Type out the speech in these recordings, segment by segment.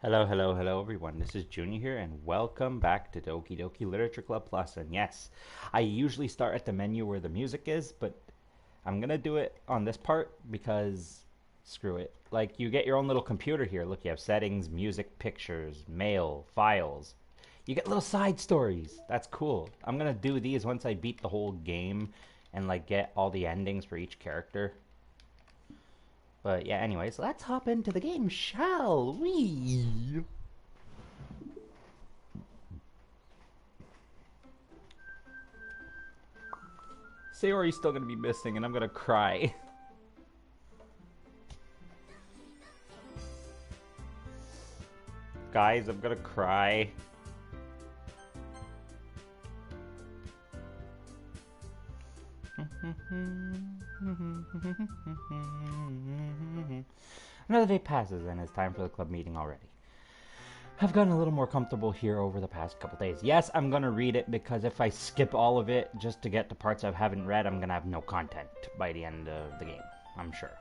Hello, hello, hello, everyone. This is Junior here, and welcome back to Doki Doki Literature Club Plus. And yes, I usually start at the menu where the music is, but I'm gonna do it on this part because screw it. Like, you get your own little computer here. Look, you have settings, music, pictures, mail, files. You get little side stories. That's cool. I'm gonna do these once I beat the whole game and, like, get all the endings for each character. But yeah, anyways, let's hop into the game, shall we? Sayori's still gonna be missing, and I'm gonna cry. Guys, I'm gonna cry. Another day passes, and it's time for the club meeting already. I've gotten a little more comfortable here over the past couple days. Yes, I'm gonna read it because if I skip all of it just to get to parts I haven't read, I'm gonna have no content by the end of the game, I'm sure.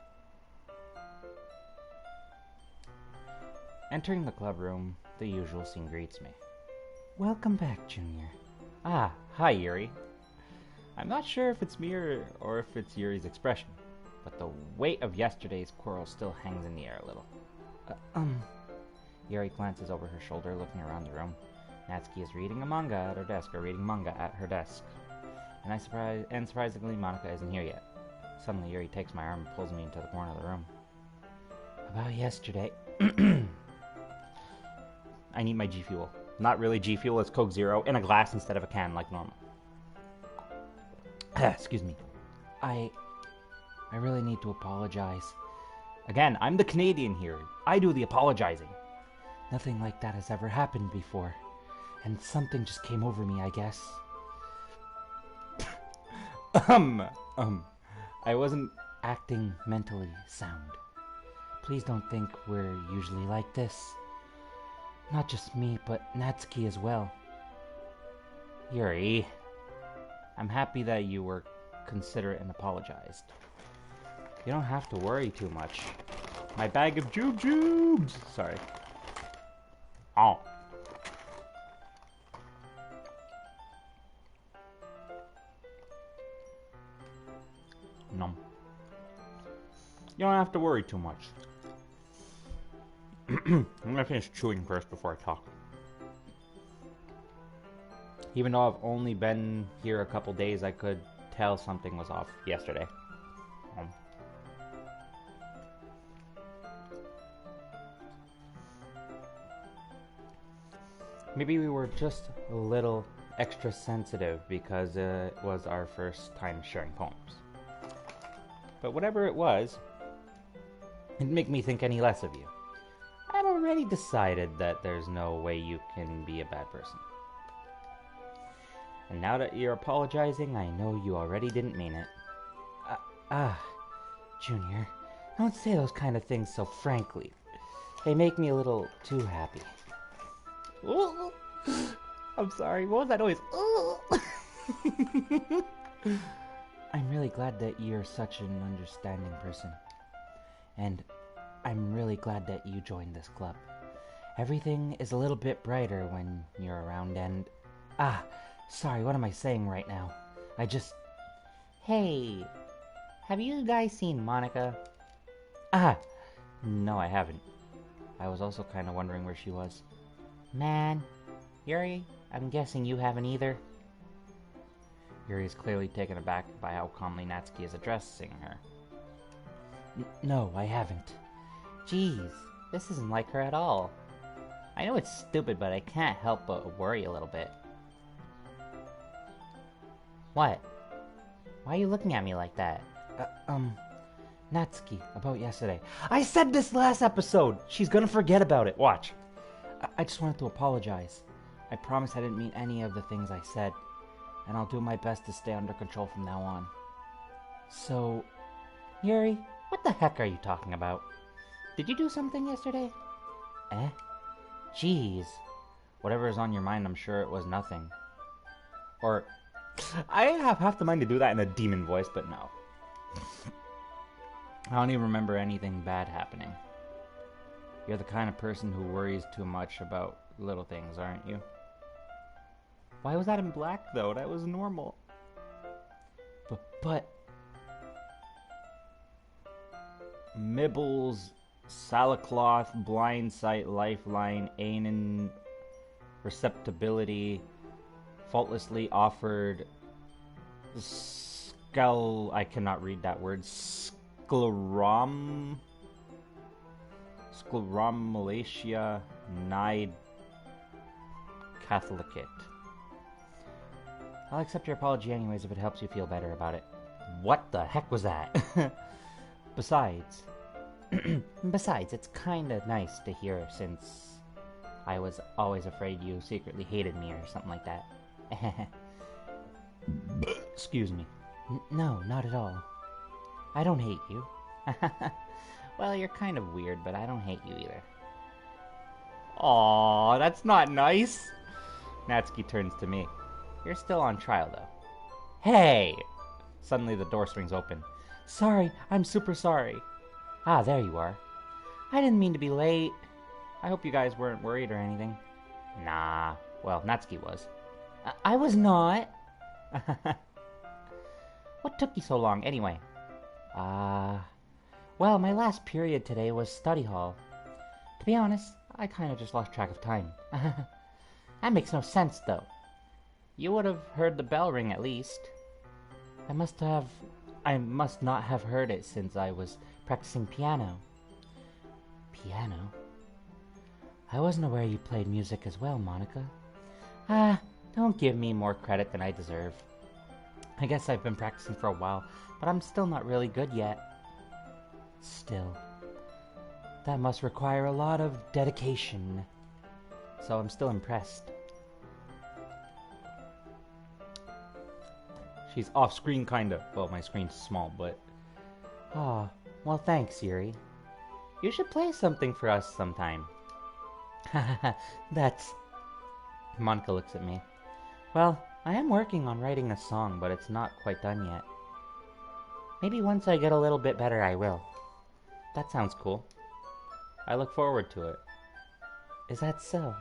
Entering the club room, the usual scene greets me. Welcome back, Junior. Ah, hi, Yuri. I'm not sure if it's me or if it's Yuri's expression, but the weight of yesterday's quarrel still hangs in the air a little. Yuri glances over her shoulder, looking around the room. Natsuki is reading a manga at her desk, And surprisingly, Monica isn't here yet. Suddenly, Yuri takes my arm and pulls me into the corner of the room. About yesterday... I need my G Fuel. Not really G Fuel, it's Coke Zero, in a glass instead of a can, like normal. Excuse me. I really need to apologize. Again, I'm the Canadian here. I do the apologizing. Nothing like that has ever happened before. And something just came over me, I guess. I wasn't acting mentally sound. Please don't think we're usually like this. Not just me, but Natsuki as well. Yuri, I'm happy that you were considerate and apologized. You don't have to worry too much. My bag of jubes! Sorry. Oh. No. You don't have to worry too much. I'm gonna finish chewing first before I talk. Even though I've only been here a couple days, I could tell something was off yesterday. Maybe we were just a little extra sensitive because it was our first time sharing poems. But whatever it was, it didn't make me think any less of you. I've already decided that there's no way you can be a bad person. And now that you're apologizing, I know you already didn't mean it. Junior, don't say those kind of things so frankly. They make me a little too happy. I'm sorry, what was that noise? I'm really glad that you're such an understanding person. And I'm really glad that you joined this club. Everything is a little bit brighter when you're around and... Sorry, what am I saying right now? Hey, have you guys seen Monica? No, I haven't. I was also kind of wondering where she was. Man, Yuri, I'm guessing you haven't either. Yuri is clearly taken aback by how calmly Natsuki is addressing her. No, I haven't. Jeez, this isn't like her at all. I know it's stupid, but I can't help but worry a little bit. What? Why are you looking at me like that? Natsuki, about yesterday. I said this last episode! She's gonna forget about it, watch. I just wanted to apologize. I promise I didn't mean any of the things I said, and I'll do my best to stay under control from now on. So, Yuri, what the heck are you talking about? Did you do something yesterday? Jeez. Whatever is on your mind, I'm sure it was nothing. Or, I have half the mind to do that in a demon voice, but no. I don't even remember anything bad happening. You're the kind of person who worries too much about little things, aren't you? Why was that in black, though? That was normal. But Mibbles, Salacloth, Blind Sight, Lifeline, Ainen, Receptibility, Faultlessly Offered, I cannot read that word. Scleromalacia, Nide, Catholicate. I'll accept your apology anyways if it helps you feel better about it. What the heck was that? Besides, it's kinda nice to hear since I was always afraid you secretly hated me or something like that. Excuse me. No, not at all. I don't hate you. Well, you're kind of weird, but I don't hate you either. Aww, that's not nice. Natsuki turns to me. You're still on trial, though. Hey! Suddenly the door swings open. Sorry, I'm super sorry. Ah, there you are. I didn't mean to be late. I hope you guys weren't worried or anything. Nah. Well, Natsuki was. I was not. What took you so long, anyway? Well, my last period today was study hall. To be honest, I kind of just lost track of time. That makes no sense, though. You would have heard the bell ring at least. I must not have heard it since I was practicing piano. Piano? I wasn't aware you played music as well, Monica. Don't give me more credit than I deserve. I guess I've been practicing for a while, but I'm still not really good yet. Still, that must require a lot of dedication. So I'm still impressed. She's off-screen, kinda. Well, my screen's small, but... Ah, well thanks, Yuri. You should play something for us sometime. That's... Monica looks at me. Well, I am working on writing a song, but it's not quite done yet. Maybe once I get a little bit better, I will. That sounds cool. I look forward to it. Is that so?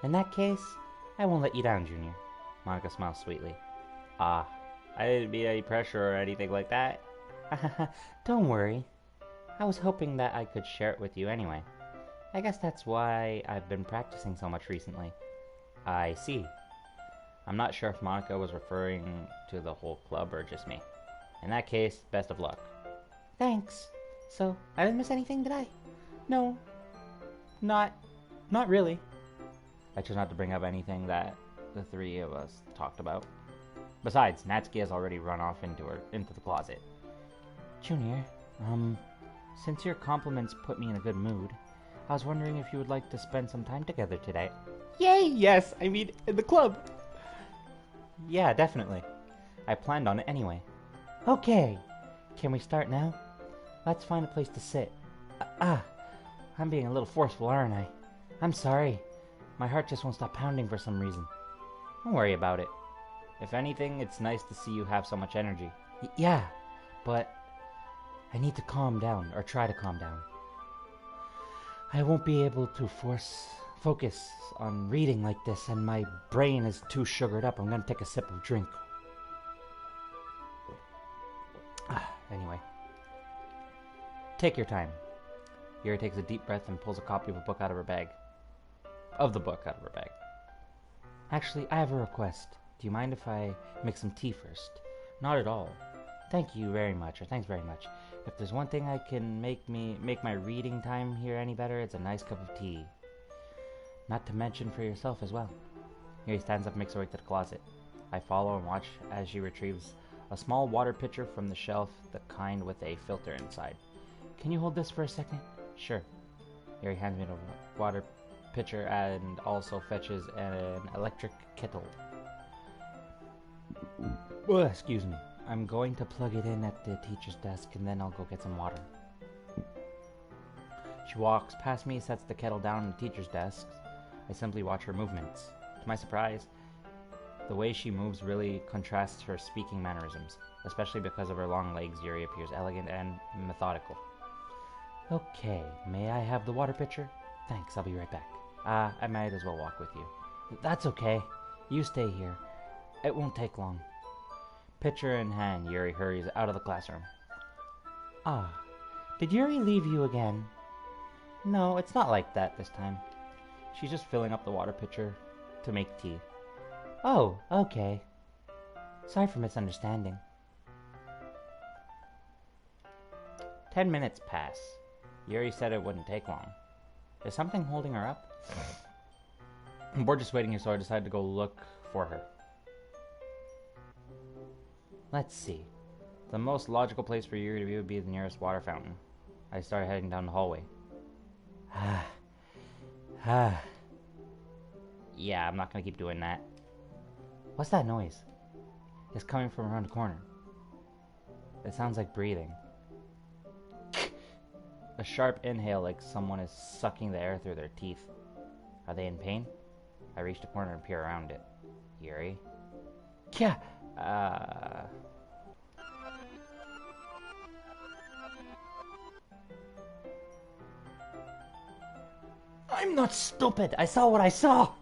In that case, I won't let you down, Junior. Monica smiles sweetly. I didn't mean any pressure or anything like that. Don't worry. I was hoping that I could share it with you anyway. I guess that's why I've been practicing so much recently. I see. I'm not sure if Monica was referring to the whole club or just me. In that case, best of luck. Thanks. So, I didn't miss anything, did I? No. Not really. I chose not to bring up anything that the three of us talked about. Besides, Natsuki has already run off into the closet. Junior, since your compliments put me in a good mood, I was wondering if you would like to spend some time together today. Yay, yes! I mean, in the club! Yeah, definitely. I planned on it anyway. Okay. Can we start now? Let's find a place to sit. I'm being a little forceful, aren't I? I'm sorry. My heart just won't stop pounding for some reason. Don't worry about it. If anything, it's nice to see you have so much energy. Yeah, but I need to calm down, or try to calm down. I won't be able to focus on reading like this, and my brain is too sugared up. I'm gonna take a sip of drink. Anyway. Take your time. Yuri takes a deep breath and pulls a copy of the book out of her bag. Actually, I have a request. Do you mind if I make some tea first? Not at all. Thank you very much, or thanks very much. If there's one thing I can make my reading time here any better, it's a nice cup of tea. Not to mention for yourself as well. Yuri stands up and makes her way to the closet. I follow and watch as she retrieves a small water pitcher from the shelf, the kind with a filter inside. Can you hold this for a second? Sure. Yuri hands me the water pitcher and also fetches an electric kettle. Excuse me. I'm going to plug it in at the teacher's desk and then I'll go get some water. She walks past me, sets the kettle down on the teacher's desk. I simply watch her movements. To my surprise, the way she moves really contrasts her speaking mannerisms. Especially because of her long legs, Yuri appears elegant and methodical. Okay, may I have the water pitcher? Thanks, I'll be right back. I might as well walk with you. That's okay. You stay here. It won't take long. Pitcher in hand, Yuri hurries out of the classroom. Ah, did Yuri leave you again? No, it's not like that this time. She's just filling up the water pitcher to make tea. Oh, okay. Sorry for misunderstanding. 10 minutes pass. Yuri said it wouldn't take long. Is something holding her up? I'm bored just waiting here, so I decided to go look for her. Let's see. The most logical place for Yuri to be would be the nearest water fountain. I started heading down the hallway. Yeah, I'm not gonna keep doing that. What's that noise? It's coming from around the corner. It sounds like breathing. A sharp inhale like someone is sucking the air through their teeth. Are they in pain? I reach the corner and peer around it. Yuri? Yeah! I'm not stupid! I saw what I saw!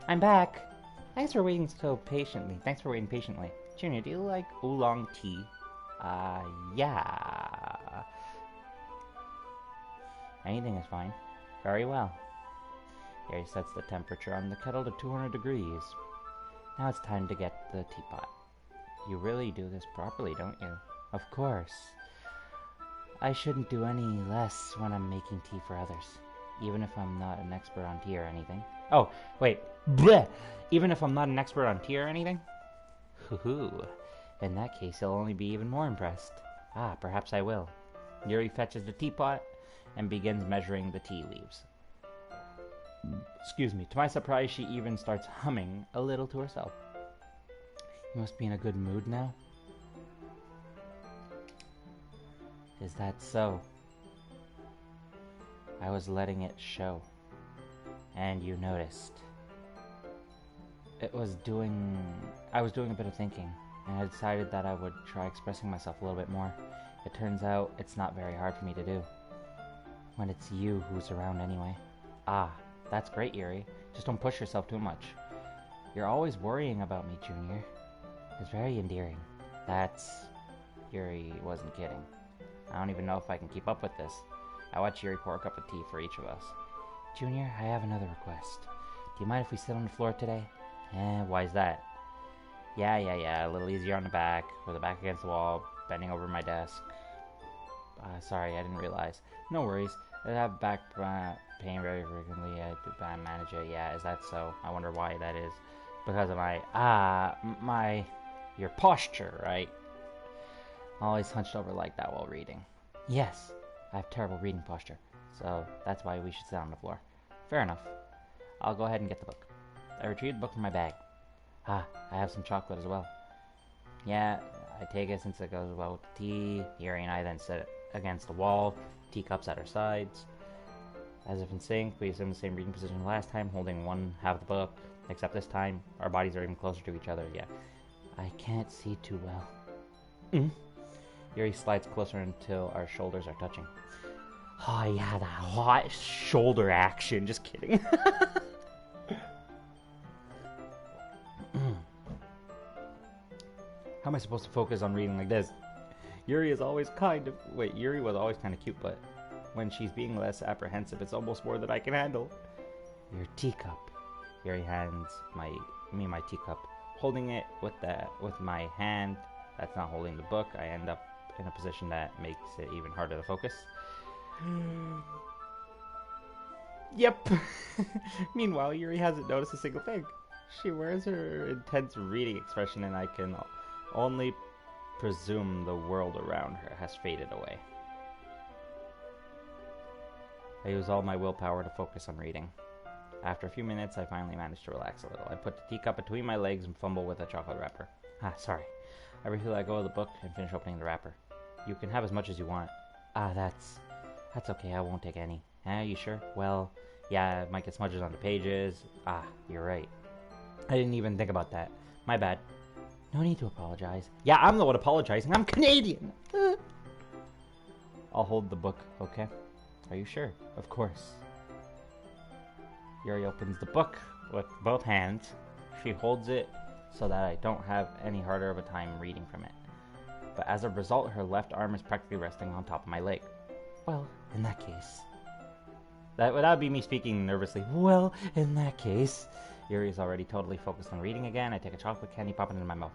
I'm back. Thanks for waiting so patiently. Thanks for waiting patiently. Junior, do you like oolong tea? Yeah. Anything is fine. Very well. Yuri sets the temperature on the kettle to 200 degrees. Now it's time to get the teapot. You really do this properly, don't you? Of course. I shouldn't do any less when I'm making tea for others. Even if I'm not an expert on tea or anything. Oh, wait. Bleh! Even if I'm not an expert on tea or anything? Hoo-hoo. In that case, he'll only be even more impressed. Ah, perhaps I will. Yuri fetches the teapot and begins measuring the tea leaves. Excuse me. To my surprise, she even starts humming a little to herself. You must be in a good mood now? Is that so? I was letting it show. And you noticed. I was doing a bit of thinking, and I decided that I would try expressing myself a little bit more. It turns out it's not very hard for me to do. When it's you who's around anyway. Ah, that's great, Yuri. Just don't push yourself too much. You're always worrying about me, Junior. It's very endearing. Yuri wasn't kidding. I don't even know if I can keep up with this. I watch Yuri pour a cup of tea for each of us. Junior, I have another request. Do you mind if we sit on the floor today? Why's that? Yeah, a little easier on the back, with the back against the wall, bending over my desk. Sorry, I didn't realize. No worries. I have back pain very frequently. I manage it. Yeah, is that so? I wonder why that is. Because of your posture, right? Always hunched over like that while reading. Yes, I have terrible reading posture, so that's why we should sit on the floor. Fair enough. I'll go ahead and get the book. I retrieved the book from my bag. I have some chocolate as well. Yeah, I take it since it goes well with the tea. Yuri and I then sit against the wall, teacups at our sides. As if in sync, we sit in the same reading position last time, holding one half of the book, except this time, our bodies are even closer to each other. Yeah, I can't see too well. Yuri slides closer until our shoulders are touching. Oh yeah, that hot shoulder action. Just kidding. How am I supposed to focus on reading like this? Yuri was always kind of cute, but when she's being less apprehensive, it's almost more than I can handle. Your teacup. Yuri hands me my teacup. Holding it with my hand that's not holding the book, I end up in a position that makes it even harder to focus. Yep. Meanwhile, Yuri hasn't noticed a single thing. She wears her intense reading expression, and I can only presume the world around her has faded away. I use all my willpower to focus on reading. After a few minutes, I finally manage to relax a little. I put the teacup between my legs and fumble with a chocolate wrapper. Sorry. I briefly let go of the book and finish opening the wrapper. You can have as much as you want. That's okay. I won't take any. You sure? Well, yeah, it might get smudges on the pages. You're right. I didn't even think about that. My bad. No need to apologize. Yeah, I'm the one apologizing. I'm Canadian. I'll hold the book, okay? Are you sure? Of course. Yuri opens the book with both hands. She holds it so that I don't have any harder of a time reading from it. But as a result, her left arm is practically resting on top of my leg. Well, in that case. That would be me speaking nervously. Well, in that case. Yuri is already totally focused on reading again. I take a chocolate candy, pop it into my mouth.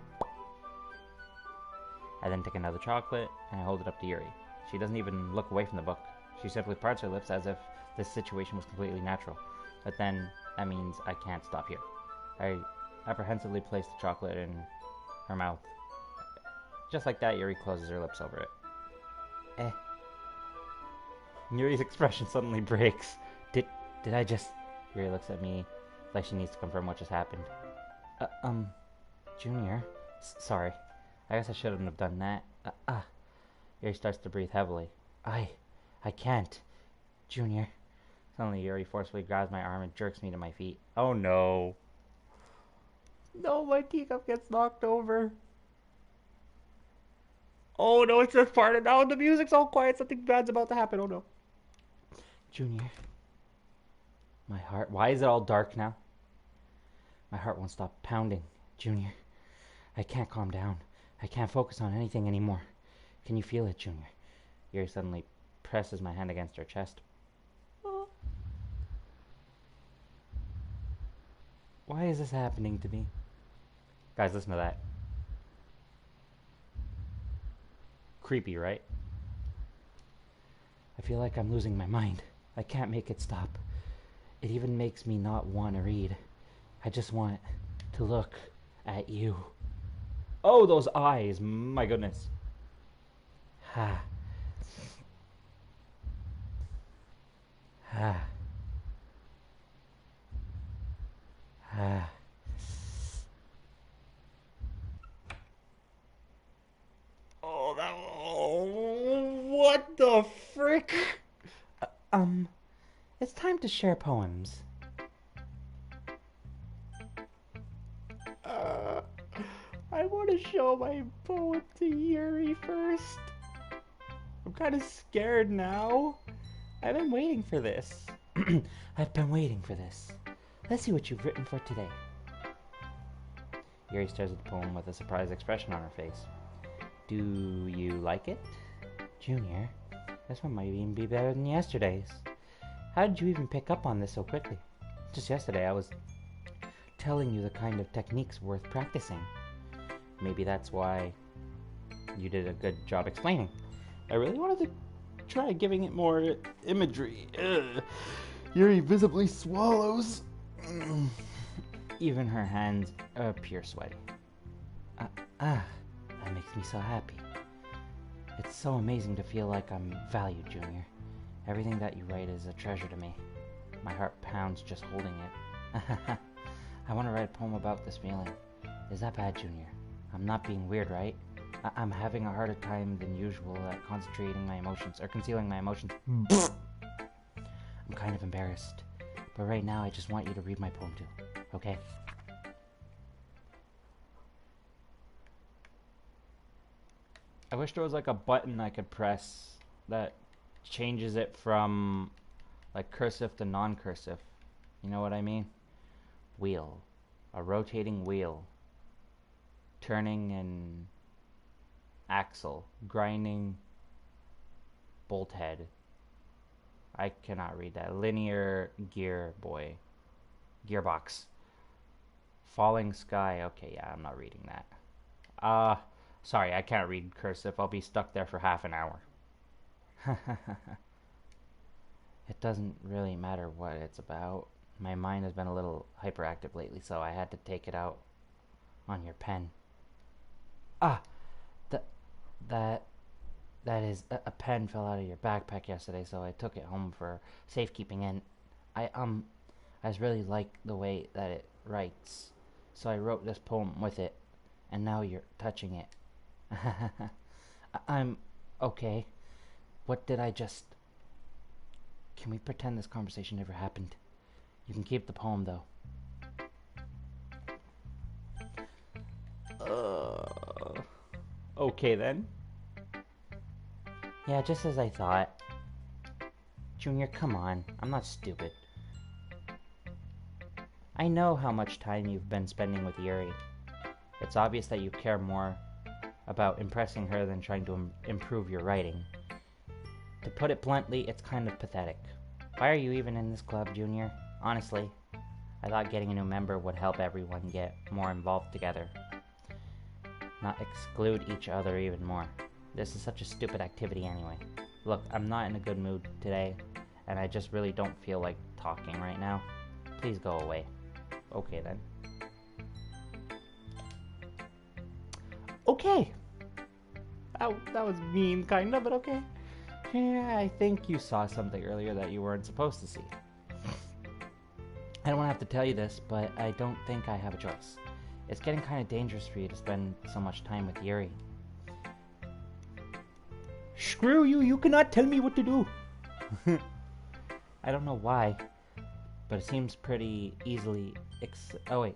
I then take another chocolate and I hold it up to Yuri. She doesn't even look away from the book. She simply parts her lips as if this situation was completely natural. But then, that means I can't stop here. I apprehensively place the chocolate in her mouth. Just like that, Yuri closes her lips over it. Yuri's expression suddenly breaks. Did I just... Yuri looks at me like she needs to confirm what just happened. Junior? Sorry. I guess I shouldn't have done that. Yuri starts to breathe heavily. I can't. Junior. Suddenly, Yuri forcefully grabs my arm and jerks me to my feet. Oh no. No, my teacup gets knocked over. Oh no, it's just part of now. The music's all quiet. Something bad's about to happen. Oh no. Junior. My heart. Why is it all dark now? My heart won't stop pounding. Junior. I can't calm down. I can't focus on anything anymore. Can you feel it, Junior? Yuri suddenly presses my hand against her chest. Why is this happening to me? Guys, listen to that. Creepy, right? I feel like I'm losing my mind. I can't make it stop. It even makes me not want to read. I just want to look at you. Oh, those eyes. My goodness. Ha. Ha. Ha. What the frick? It's time to share poems. I want to show my poem to Yuri first. I'm kind of scared now. I've been waiting for this. I've been waiting for this. Let's see what you've written for today. Yuri stares at the poem with a surprised expression on her face. Do you like it? Junior, this one might even be better than yesterday's. How did you even pick up on this so quickly? Just yesterday I was telling you the kind of techniques worth practicing. Maybe that's why you did a good job explaining. I really wanted to try giving it more imagery. Yuri visibly swallows. Even her hands appear sweaty. That makes me so happy. It's so amazing to feel like I'm valued, Junior. Everything that you write is a treasure to me. My heart pounds just holding it. I want to write a poem about this feeling. Is that bad, Junior? I'm not being weird, right? I'm having a harder time than usual at concentrating my emotions, or concealing my emotions. I'm kind of embarrassed. But right now, I just want you to read my poem too. Okay? I wish there was like a button I could press that changes it from like cursive to non-cursive. You know what I mean? Wheel. A rotating wheel. Turning and axle. Grinding bolt head. I cannot read that. Linear gear boy. Gearbox. Falling sky. Okay, yeah, I'm not reading that. Sorry, I can't read cursive. I'll be stuck there for half an hour. It doesn't really matter what it's about. My mind has been a little hyperactive lately, so I had to take it out on your pen. That is, a pen fell out of your backpack yesterday, so I took it home for safekeeping, and I just really like the way that it writes, so I wrote this poem with it, and now you're touching it. I'm okay. What did I just... Can we pretend this conversation never happened? You can keep the poem, though. Okay, then. Yeah, just as I thought. Junior, come on. I'm not stupid. I know how much time you've been spending with Yuri. It's obvious that you care more about impressing her than trying to improve your writing. To put it bluntly, it's kind of pathetic. Why are you even in this club, Junior? Honestly, I thought getting a new member would help everyone get more involved together. Not exclude each other even more. This is such a stupid activity anyway. Look, I'm not in a good mood today, and I just really don't feel like talking right now. Please go away. Okay then. Okay. That was mean, kinda, but okay. Yeah, I think you saw something earlier that you weren't supposed to see. I don't want to have to tell you this, but I don't think I have a choice. It's getting kind of dangerous for you to spend so much time with Yuri. Screw you, you cannot tell me what to do. I don't know why, but it seems pretty easily oh wait.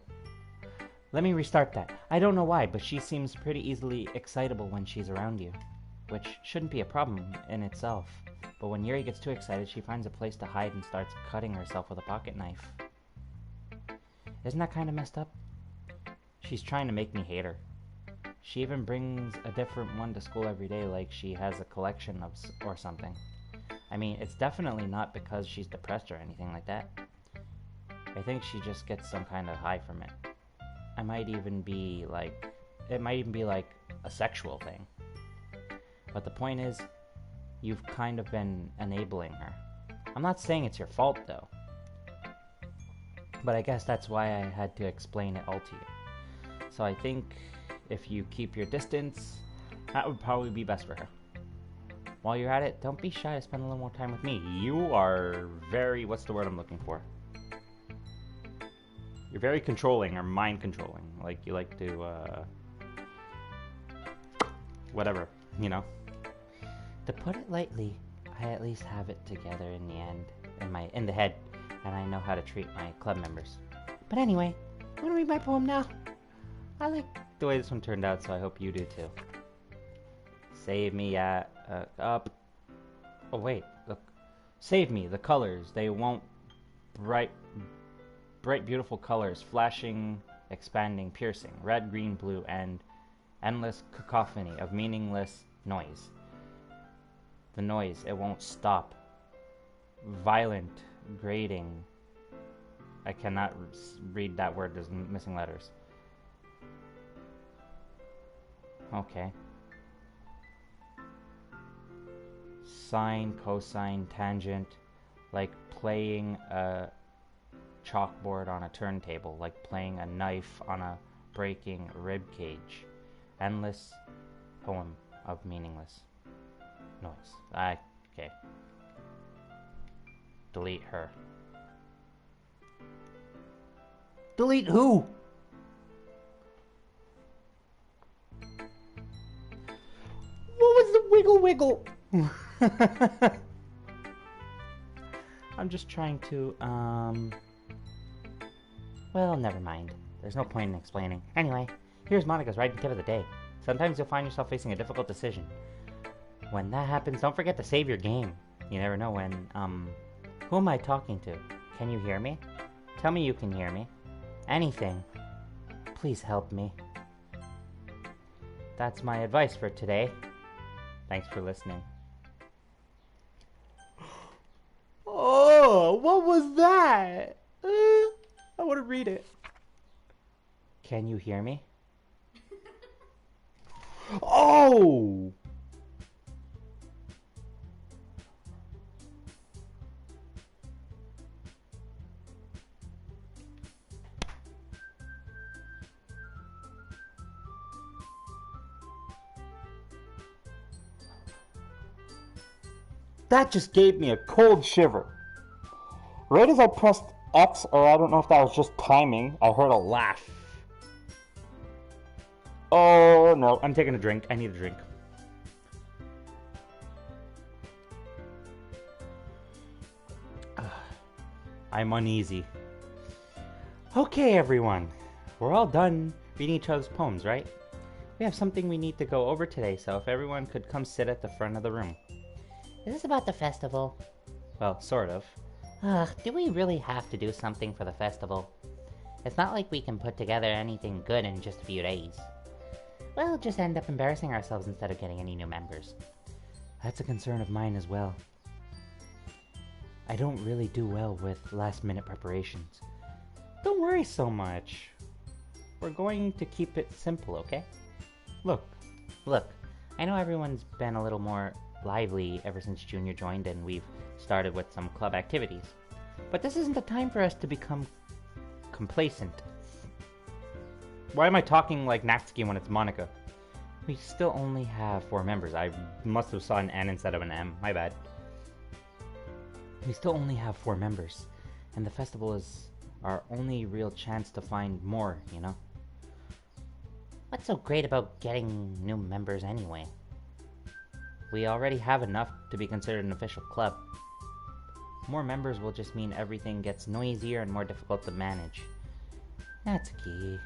Let me restart that. I don't know why, but she seems pretty easily excitable when she's around you, which shouldn't be a problem in itself. But when Yuri gets too excited, she finds a place to hide and starts cutting herself with a pocket knife. Isn't that kind of messed up? She's trying to make me hate her. She even brings a different one to school every day like she has a collection of or something. I mean, it's definitely not because she's depressed or anything like that. I think she just gets some kind of high from it. It might even be like a sexual thing. But the point is, you've kind of been enabling her. I'm not saying it's your fault though. But I guess that's why I had to explain it all to you. So I think if you keep your distance, that would probably be best for her. While you're at it, don't be shy to spend a little more time with me. You are very, what's the word I'm looking for? You're very controlling or mind controlling. Like you like to, whatever, you know? To put it lightly, I at least have it together in the end, in the head, and I know how to treat my club members. But anyway, I'm gonna read my poem now. I like the way this one turned out, so I hope you do too. Save me up. Oh wait, look. Save me, the colors, they won't bright beautiful colors, flashing, expanding, piercing, red, green, blue, and endless cacophony of meaningless noise. The noise, it won't stop. Violent, grating. I cannot read that word, there's missing letters. Okay. Sine, cosine, tangent, like playing a chalkboard on a turntable, like playing a knife on a breaking rib cage. Endless poem of meaningless noise. Okay. Delete her. Delete who? What was the wiggle? I'm just trying to, well, never mind. There's no point in explaining. Anyway, here's Monica's writing tip of the day. Sometimes you'll find yourself facing a difficult decision. When that happens, don't forget to save your game. You never know when, who am I talking to? Can you hear me? Tell me you can hear me. Anything. Please help me. That's my advice for today. Thanks for listening. Oh, what was that? I want to read it. Can you hear me? Oh! That just gave me a cold shiver. Right as I pressed X, or I don't know if that was just timing, I heard a laugh. Oh no, I'm taking a drink. I need a drink. I'm uneasy. Okay, everyone. We're all done reading each other's poems, right? We have something we need to go over today, so if everyone could come sit at the front of the room. Is this about the festival? Well, sort of. Ugh, do we really have to do something for the festival? It's not like we can put together anything good in just a few days. We'll just end up embarrassing ourselves instead of getting any new members. That's a concern of mine as well. I don't really do well with last minute preparations. Don't worry so much. We're going to keep it simple, okay? Look, Look, I know everyone's been a little more lively ever since Junior joined and we've started with some club activities. But this isn't the time for us to become complacent. why am I talking like Natsuki when it's Monica? We still only have 4 members. I must have saw an N instead of an M. My bad. we still only have 4 members, and the festival is our only real chance to find more, you know? What's so great about getting new members anyway? We already have enough to be considered an official club. More members will just mean everything gets noisier and more difficult to manage. Natsuki,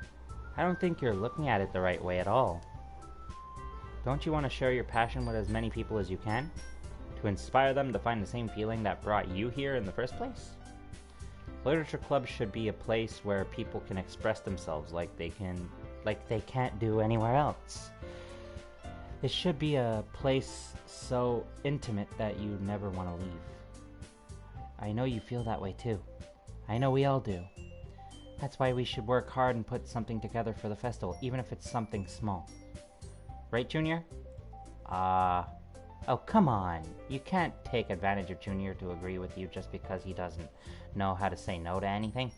I don't think you're looking at it the right way at all. Don't you want to share your passion with as many people as you can? To inspire them to find the same feeling that brought you here in the first place? Literature clubs should be a place where people can express themselves like they can't do anywhere else. It should be a place so intimate that you never want to leave. I know you feel that way too. I know we all do. That's why we should work hard and put something together for the festival, even if it's something small. Right, Junior? Oh, come on. You can't take advantage of Junior to agree with you just because he doesn't know how to say no to anything.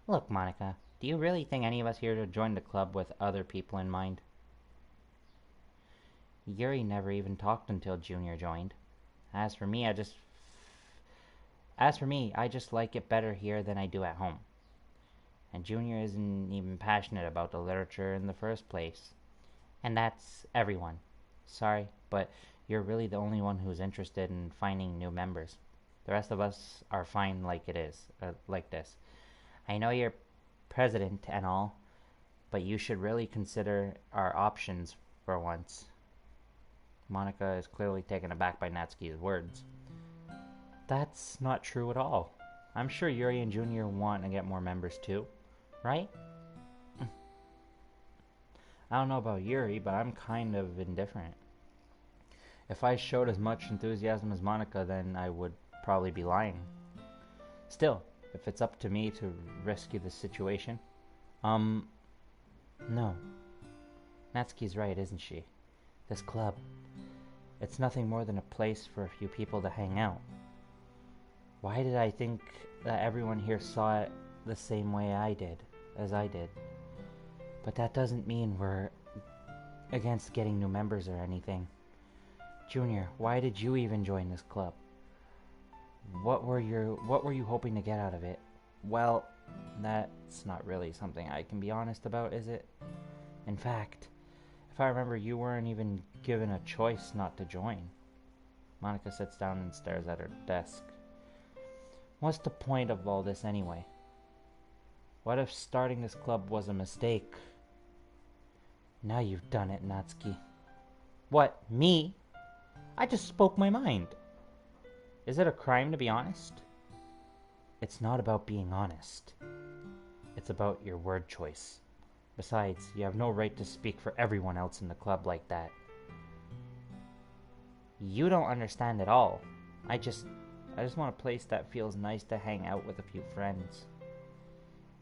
Look, Monica, do you really think any of us here to join the club with other people in mind? Yuri never even talked until Junior joined. As for me, I just like it better here than I do at home. And Junior isn't even passionate about the literature in the first place. And that's everyone. Sorry, but you're really the only one who's interested in finding new members. The rest of us are fine like it is, like this. I know you're president and all, but you should really consider our options for once. Monica is clearly taken aback by Natsuki's words. That's not true at all. I'm sure Yuri and Junior want to get more members too, right? I don't know about Yuri, but I'm kind of indifferent. If I showed as much enthusiasm as Monica, then I would probably be lying. Still, if it's up to me to rescue the situation, no. Natsuki's right, isn't she? This club, it's nothing more than a place for a few people to hang out. Why did I think that everyone here saw it the same way as I did? But that doesn't mean we're against getting new members or anything. Junior, why did you even join this club? What were you hoping to get out of it? Well, that's not really something I can be honest about, is it? In fact, if I remember, you weren't even given a choice not to join. Monica sits down and stares at her desk. What's the point of all this anyway? What if starting this club was a mistake? Now you've done it, Natsuki. What, me? I just spoke my mind. Is it a crime to be honest? It's not about being honest. It's about your word choice. Besides, you have no right to speak for everyone else in the club like that. You don't understand at all. I just want a place that feels nice to hang out with a few friends.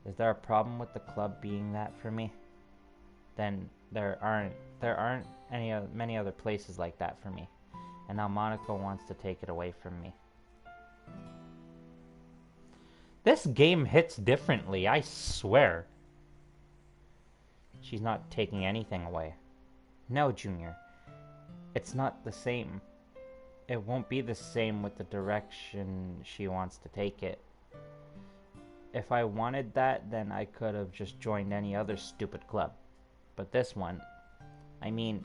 Is there a problem with the club being that for me? Then there aren't many other places like that for me. And now Monica wants to take it away from me. This game hits differently, I swear. She's not taking anything away. No, Junior. It's not the same. It won't be the same with the direction she wants to take it. If I wanted that, then I could have just joined any other stupid club. But this one, I mean,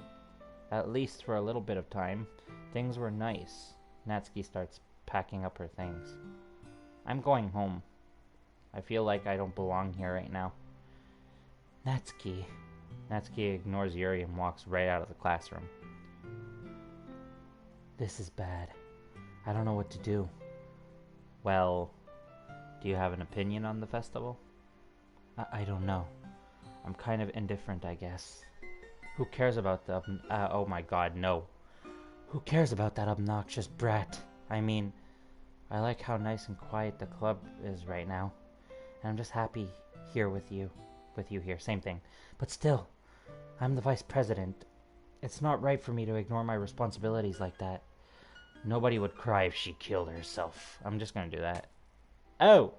at least for a little bit of time, things were nice. Natsuki starts packing up her things. I'm going home. I feel like I don't belong here right now. Natsuki. Natsuki ignores Yuri and walks right out of the classroom. This is bad. I don't know what to do. Well, do you have an opinion on the festival? I don't know. I'm kind of indifferent, I guess. Who cares about the... Oh my god, no. Who cares about that obnoxious brat? I mean, I like how nice and quiet the club is right now. And I'm just happy here with you. With you here, same thing. But still, I'm the vice president. It's not right for me to ignore my responsibilities like that. Nobody would cry if she killed herself. I'm just gonna do that. Oh!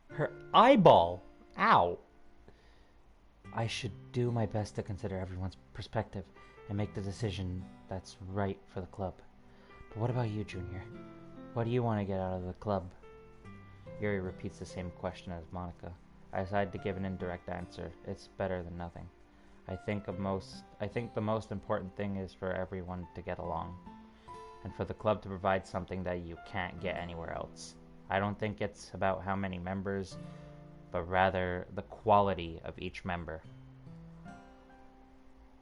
Her eyeball! Ow! I should do my best to consider everyone's perspective and make the decision that's right for the club. But what about you, Junior? What do you want to get out of the club? Yuri repeats the same question as Monica. I decide to give an indirect answer. It's better than nothing. I think the most important thing is for everyone to get along, and for the club to provide something that you can't get anywhere else. I don't think it's about how many members, but rather the quality of each member.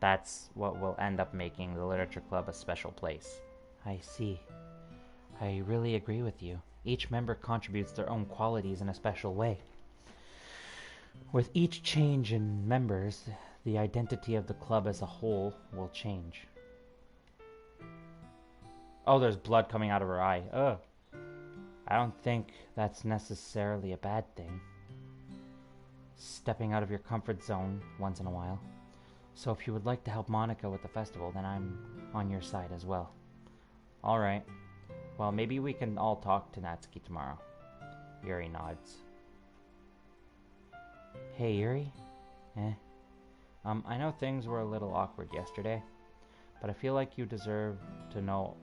That's what will end up making the literature club a special place. I see. I really agree with you. Each member contributes their own qualities in a special way. With each change in members, the identity of the club as a whole will change. Oh, there's blood coming out of her eye. Ugh. I don't think that's necessarily a bad thing. Stepping out of your comfort zone once in a while. So if you would like to help Monica with the festival, then I'm on your side as well. Alright. Well, maybe we can all talk to Natsuki tomorrow. Yuri nods. Hey, Yuri? I know things were a little awkward yesterday, but I feel like you deserve to know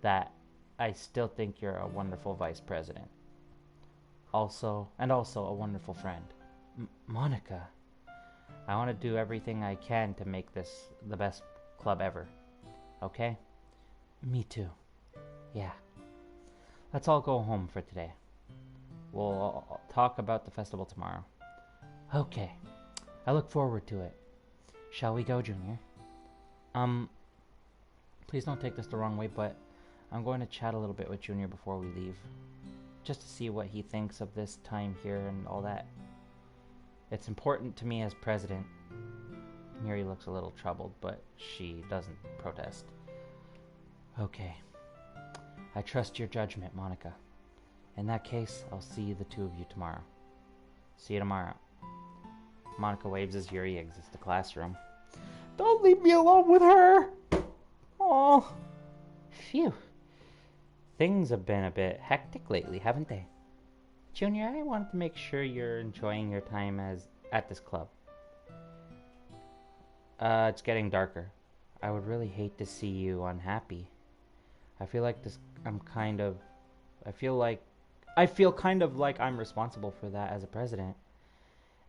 that I still think you're a wonderful vice president. Also a wonderful friend. Monica. I want to do everything I can to make this the best club ever. Okay? Me too. Yeah. Let's all go home for today. We'll talk about the festival tomorrow. Okay. I look forward to it. Shall we go, Junior? Please don't take this the wrong way, but I'm going to chat a little bit with Junior before we leave. Just to see what he thinks of this time here and all that. It's important to me as president. Yuri looks a little troubled, but she doesn't protest. Okay. I trust your judgment, Monica. In that case, I'll see the two of you tomorrow. See you tomorrow. Monica waves as Yuri exits the classroom. Don't leave me alone with her! Oh, phew. Things have been a bit hectic lately, haven't they? Junior, I wanted to make sure you're enjoying your time at this club. It's getting darker. I would really hate to see you unhappy. I feel kind of like I'm responsible for that as a president.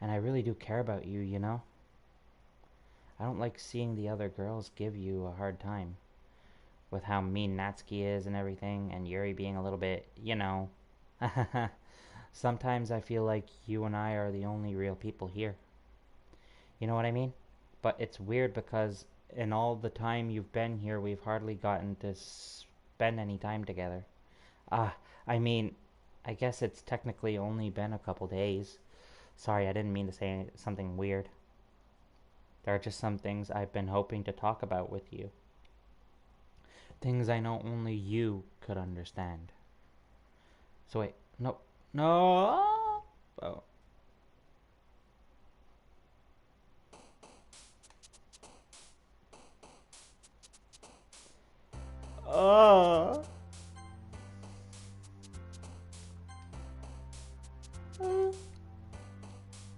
And I really do care about you, you know? I don't like seeing the other girls give you a hard time. With how mean Natsuki is and everything, and Yuri being a little bit, you know. Sometimes I feel like you and I are the only real people here. You know what I mean? But it's weird because in all the time you've been here, we've hardly gotten to spend any time together. I guess it's technically only been a couple days. Sorry, I didn't mean to say something weird. There are just some things I've been hoping to talk about with you. Things I know only you could understand. So wait, no. Oh.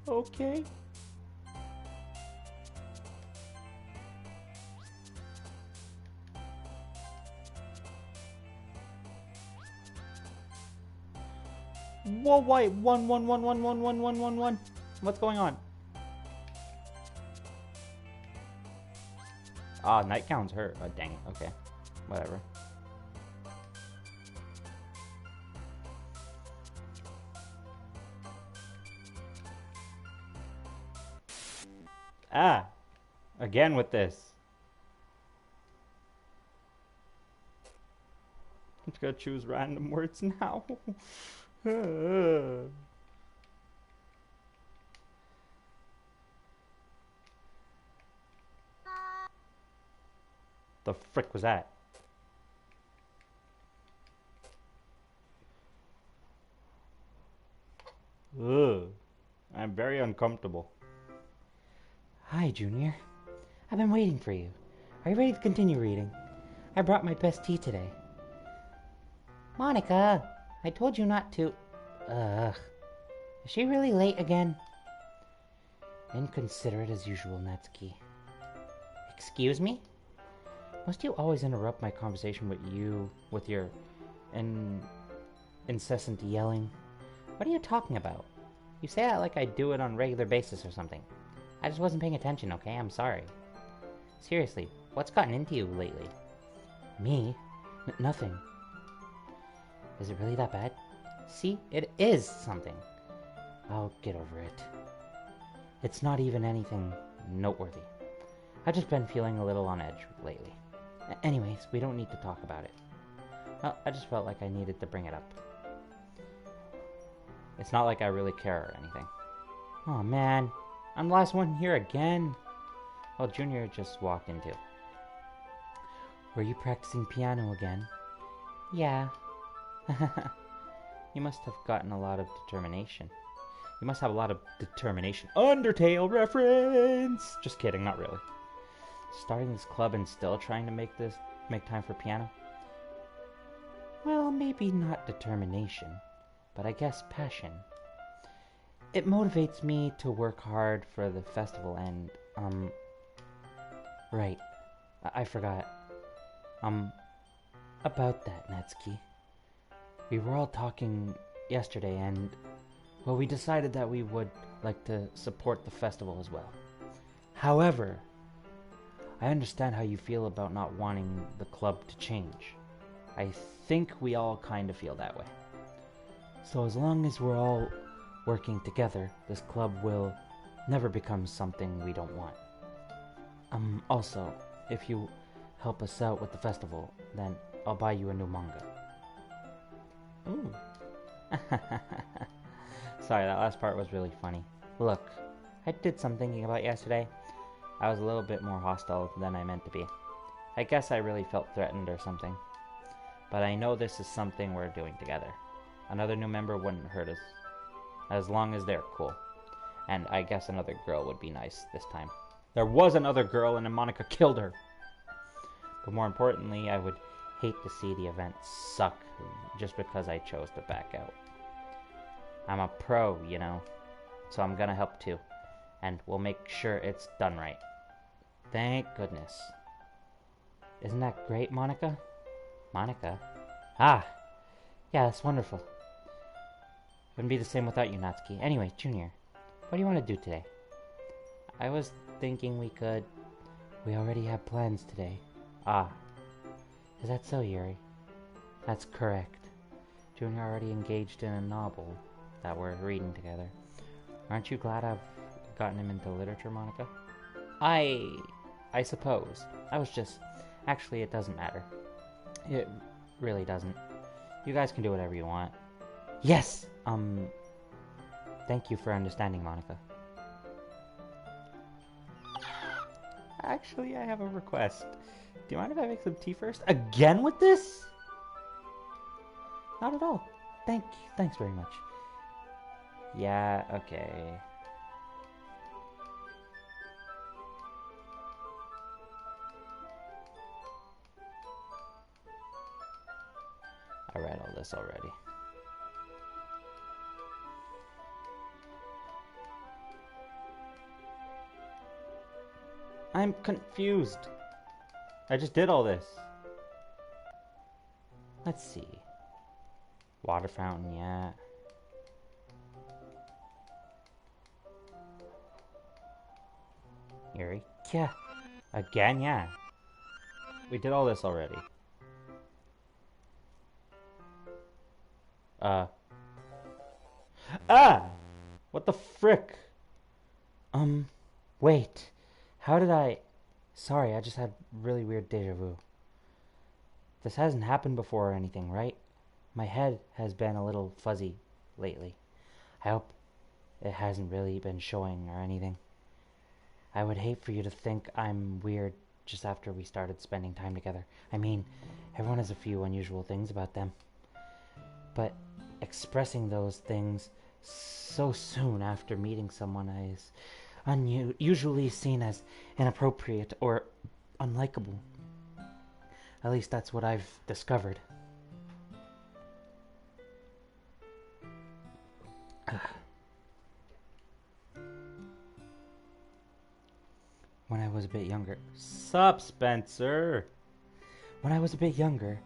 Okay. Whoa, wait, one. What's going on? Nightgown's hurt. Oh, dang it. Okay. Whatever. Again with this. just gotta choose random words now. The frick was that? Ugh. I'm very uncomfortable. Hi, Junior. I've been waiting for you. Are you ready to continue reading? I brought my best tea today. Monica, I told you not to. Ugh. Is she really late again? Inconsiderate as usual, Natsuki. Excuse me? Must you always interrupt my conversation with your incessant yelling? What are you talking about? You say that like I do it on a regular basis or something. I just wasn't paying attention, okay? I'm sorry. Seriously, what's gotten into you lately? Me? Nothing. Is it really that bad? See, it is something. I'll get over it. It's not even anything noteworthy. I've just been feeling a little on edge lately. Anyways, we don't need to talk about it. Well, I just felt like I needed to bring it up. It's not like I really care or anything. Oh man, I'm the last one here again. Well, Junior just walked in too. Were you practicing piano again? Yeah. You must have gotten a lot of determination. You must have a lot of determination. Undertale reference! Just kidding, not really. Starting this club and still trying to make time for piano? Well, maybe not determination, but I guess passion. It motivates me to work hard for the festival and, right. I forgot. About that, Natsuki. We were all talking yesterday and, well, we decided that we would like to support the festival as well. However, I understand how you feel about not wanting the club to change. I think we all kind of feel that way. So as long as we're all working together, this club will never become something we don't want. Also, if you help us out with the festival, then I'll buy you a new manga. Ooh. Sorry, that last part was really funny. Look, I did some thinking about yesterday. I was a little bit more hostile than I meant to be. I guess I really felt threatened or something. But I know this is something we're doing together. Another new member wouldn't hurt us, as long as they're cool. And I guess another girl would be nice this time. There was another girl and Monica killed her. But more importantly, I would hate to see the event suck just because I chose to back out. I'm a pro, you know, so I'm gonna help too. And we'll make sure it's done right. Thank goodness. Isn't that great, Monica? Monica? Ah! Yeah, that's wonderful. Wouldn't be the same without you, Natsuki. Anyway, Junior, what do you want to do today? I was thinking we already have plans today. Ah. Is that so, Yuri? That's correct. Junior already engaged in a novel that we're reading together. Aren't you glad I've gotten him into literature, Monica? I suppose. I was just... Actually, it doesn't matter. It really doesn't. You guys can do whatever you want. Yes! Thank you for understanding, Monica. Actually, I have a request. Do you mind if I make some tea first? Again with this? Not at all. Thanks very much. Yeah, okay. I read all this already. I'm confused. I just did all this. Let's see. Water fountain, yeah. Yuri? Yeah. Again, yeah. We did all this already. Ah! What the frick? Wait. How did I... Sorry, I just had really weird deja vu. This hasn't happened before or anything, right? My head has been a little fuzzy lately. I hope it hasn't really been showing or anything. I would hate for you to think I'm weird just after we started spending time together. I mean, everyone has a few unusual things about them. But expressing those things so soon after meeting someone is usually seen as inappropriate or unlikable. At least that's what I've discovered. When I was a bit younger. Sup, Spencer? When I was a bit younger,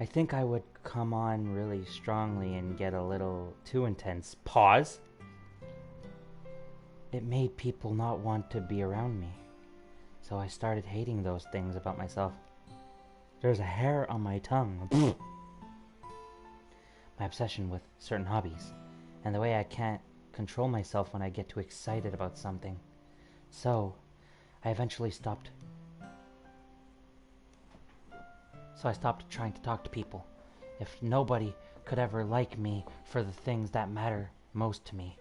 I think I would come on really strongly and get a little too intense. Pause. It made people not want to be around me. So I started hating those things about myself. There's a hair on my tongue. My obsession with certain hobbies, and the way I can't control myself when I get too excited about something. So, I eventually stopped. So I stopped trying to talk to people. If nobody could ever like me for the things that matter most to me,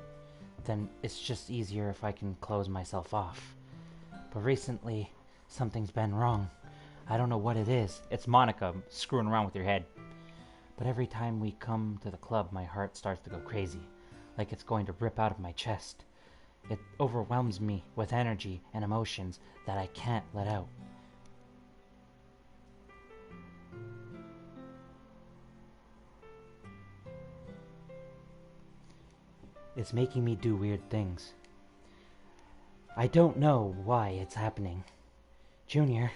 then it's just easier if I can close myself off. But recently, something's been wrong. I don't know what it is. It's Monica screwing around with your head. But every time we come to the club, my heart starts to go crazy, like it's going to rip out of my chest. It overwhelms me with energy and emotions that I can't let out. It's making me do weird things. I don't know why it's happening. Junior,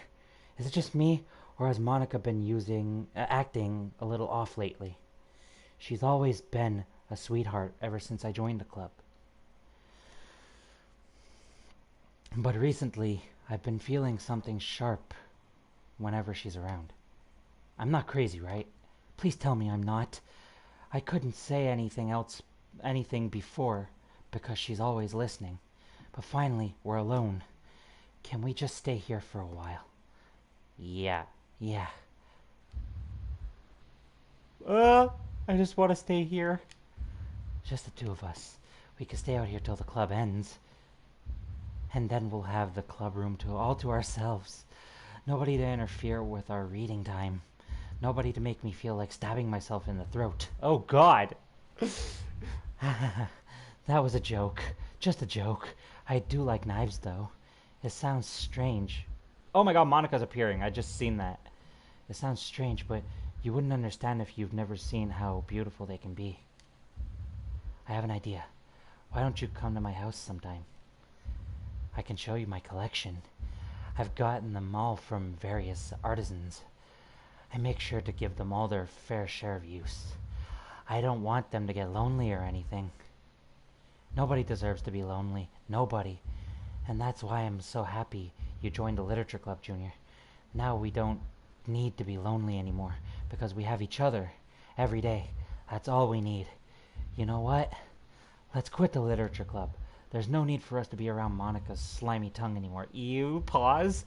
is it just me, or has Monica been acting a little off lately? She's always been a sweetheart ever since I joined the club. But recently, I've been feeling something sharp whenever she's around. I'm not crazy, right? Please tell me I'm not. I couldn't say anything before, because she's always listening. But finally, we're alone. Can we just stay here for a while? Yeah. Yeah. I just want to stay here. Just the two of us. We could stay out here till the club ends. And then we'll have the club room all to ourselves. Nobody to interfere with our reading time. Nobody to make me feel like stabbing myself in the throat. Oh, God. That was a joke. Just a joke. I do like knives, though. It sounds strange. Oh my God, Monica's appearing. I just seen that. It sounds strange, but you wouldn't understand if you've never seen how beautiful they can be. I have an idea. Why don't you come to my house sometime? I can show you my collection. I've gotten them all from various artisans. I make sure to give them all their fair share of use. I don't want them to get lonely or anything. Nobody deserves to be lonely. Nobody. And that's why I'm so happy you joined the literature club, Junior. Now we don't need to be lonely anymore because we have each other every day. That's all we need. You know what? Let's quit the literature club. There's no need for us to be around Monica's slimy tongue anymore. Ew, pause.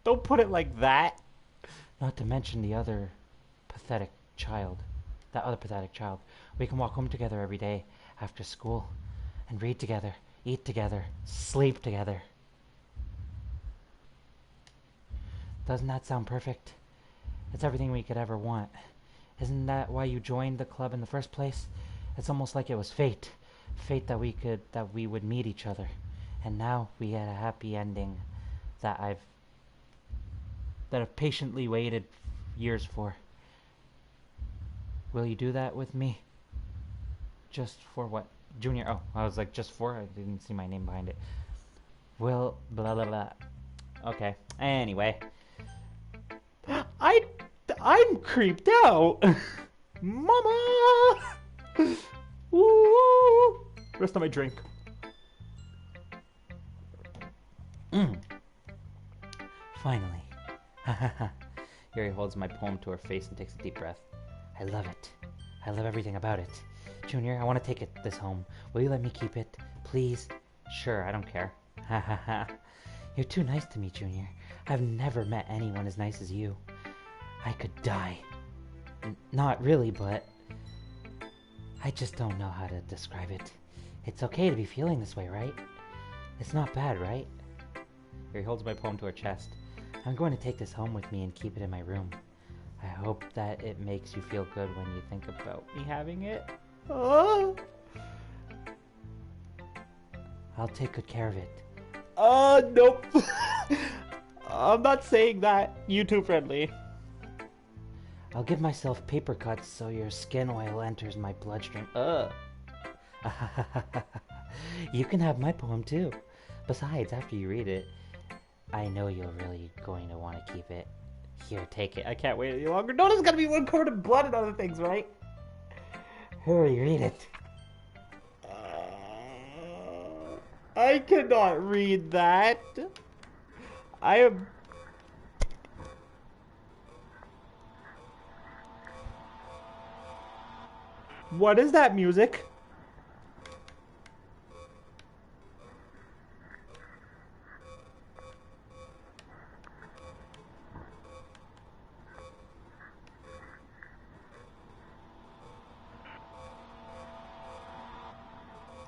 Don't put it like that. Not to mention the other pathetic child. That other pathetic child. We can walk home together every day after school and read together, eat together, sleep together. Doesn't that sound perfect? It's everything we could ever want. Isn't that why you joined the club in the first place? It's almost like it was fate. Fate that we would meet each other. And now we had a happy ending that I've patiently waited years for. Will you do that with me? Just for what? Junior. Oh, I was like, just for? I didn't see my name behind it. Will blah blah blah. Okay. Anyway. I'm creeped out. Mama! Ooh. Rest of my drink. Finally. Here he holds my poem to her face and takes a deep breath. I love it. I love everything about it. Junior, I want to take this home. Will you let me keep it? Please? Sure, I don't care. Ha ha ha. You're too nice to me, Junior. I've never met anyone as nice as you. I could die. Not really, but I just don't know how to describe it. It's okay to be feeling this way, right? It's not bad, right? Here, he holds my poem to her chest. I'm going to take this home with me and keep it in my room. I hope that it makes you feel good when you think about me having it. Oh, I'll take good care of it. nope. I'm not saying that. YouTube friendly. I'll give myself paper cuts so your skin oil enters my bloodstream. You can have my poem too. Besides, after you read it, I know you're really going to want to keep it. Here, take it. I can't wait any longer. No, there's gotta be one covered in blood and other things, right? Hurry, read it. I cannot read that. I am. What is that music?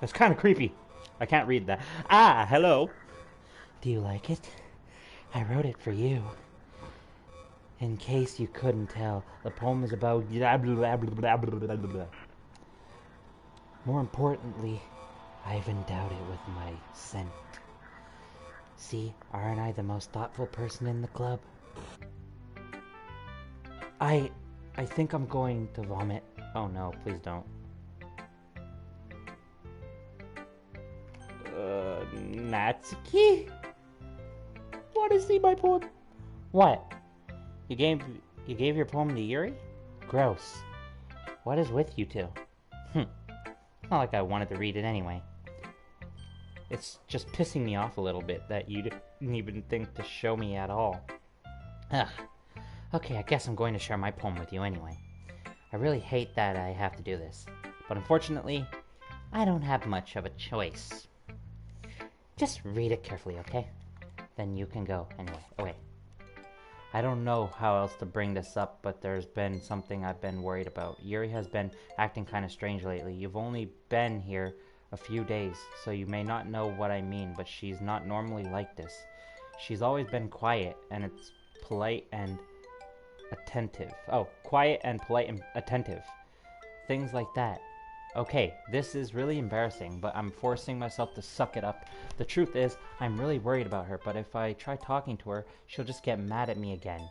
That's kind of creepy. I can't read that. Ah, hello. Do you like it? I wrote it for you. In case you couldn't tell, the poem is about blah, blah, blah, blah, blah, blah. More importantly, I've endowed it with my scent. See, aren't I the most thoughtful person in the club? I think I'm going to vomit. Oh no, please don't. Natsuki? Want to see my poem? What? You gave your poem to Yuri? Gross. What is with you two? Not like I wanted to read it anyway. It's just pissing me off a little bit that you didn't even think to show me at all. Ugh. Okay, I guess I'm going to share my poem with you anyway. I really hate that I have to do this, but unfortunately, I don't have much of a choice. Just read it carefully, okay? Then you can go anyway. Okay. I don't know how else to bring this up, but there's been something I've been worried about. Yuri has been acting kind of strange lately. You've only been here a few days, so you may not know what I mean, but she's not normally like this. She's always been quiet, and it's polite and attentive. Oh, quiet and polite and attentive. Things like that. Okay, this is really embarrassing, but I'm forcing myself to suck it up. The truth is, I'm really worried about her, but if I try talking to her, she'll just get mad at me again.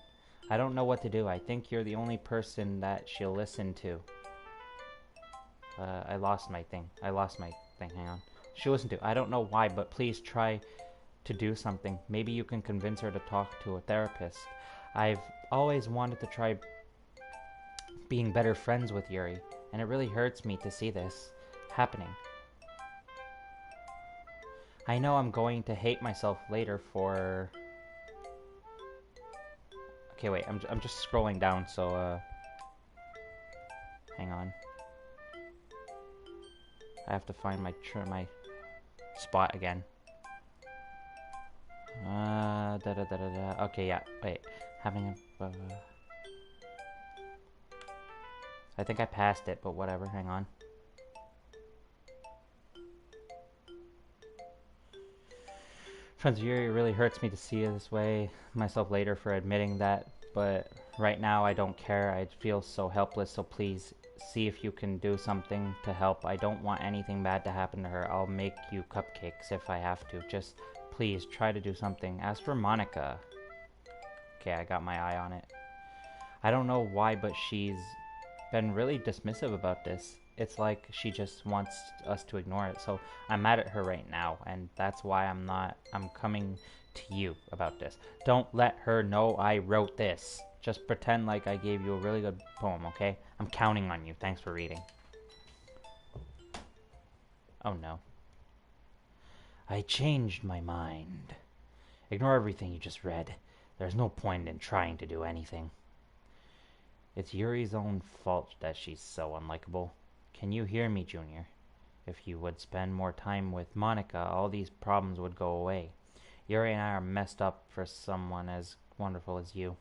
I don't know what to do. I think you're the only person that she'll listen to. I lost my thing. Hang on. She'll listen to. I don't know why, but please try to do something. Maybe you can convince her to talk to a therapist. I've always wanted to try being better friends with Yuri, and it really hurts me to see this happening. I know I'm going to hate myself later for... Okay, wait, I'm just scrolling down, so, hang on. I have to find my spot again. Okay, yeah, wait. Having a... I think I passed it, but whatever, hang on. Friends, Yuri, it really hurts me to see it this way, myself later for admitting that, but right now I don't care. I feel so helpless, so please see if you can do something to help. I don't want anything bad to happen to her. I'll make you cupcakes if I have to. Just please try to do something. As for Monica... Okay, I got my eye on it. I don't know why, but she's been really dismissive about this. It's like she just wants us to ignore it. So I'm mad at her right now, and that's why I'm coming to you about this. Don't let her know I wrote this. Just pretend like I gave you a really good poem, okay? I'm counting on you. Thanks for reading. Oh no. I changed my mind. Ignore everything you just read. There's no point in trying to do anything. It's Yuri's own fault that she's so unlikable. Can you hear me, Junior? If you would spend more time with Monica, all these problems would go away. Yuri and I are messed up for someone as wonderful as you.